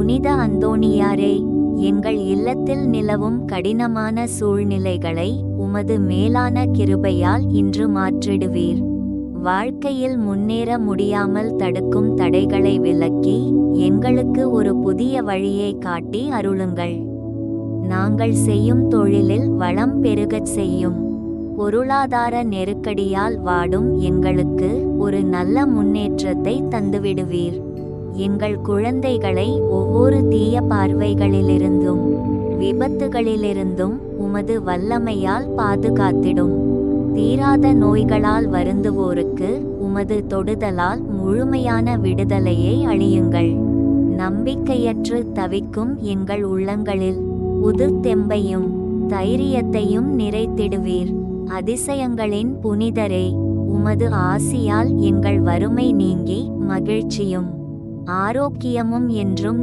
புனித அந்தோணியாரே, எங்கள் இல்லத்தில் நிலவும் கடினமான சூழ்நிலைகளை உமது மேலான கிருபையால் இன்று மாற்றிடுவீர். வாழ்க்கையில் முன்னேற முடியாமல் தடுக்கும் தடைகளை விலக்கி எங்களுக்கு ஒரு புதிய வழியை காட்டி அருளுங்கள். நாங்கள் செய்யும் தொழிலில் வளம் பெருகச் செய்யும். பொருளாதார நெருக்கடியால் வாடும் எங்களுக்கு ஒரு நல்ல முன்னேற்றத்தை தந்துவிடுவீர். எங்கள் குழந்தைகளை ஒவ்வொரு தீய பார்வைகளிலிருந்தும் விபத்துகளிலிருந்தும் உமது வல்லமையால் பாதுகாத்திடும். தீராத நோய்களால் வருந்துவோருக்கு உமது தொடுதலால் முழுமையான விடுதலையை அளியுங்கள். நம்பிக்கையற்று தவிக்கும் எங்கள் உள்ளங்களில் புது தெம்பையும் தைரியத்தையும் நிறைத்திடுவீர். அதிசயங்களின் புனிதரே, உமது ஆசியால் எங்கள் வறுமை நீங்கி மகிழ்ச்சியும் ஆரோக்கியமும் என்றும்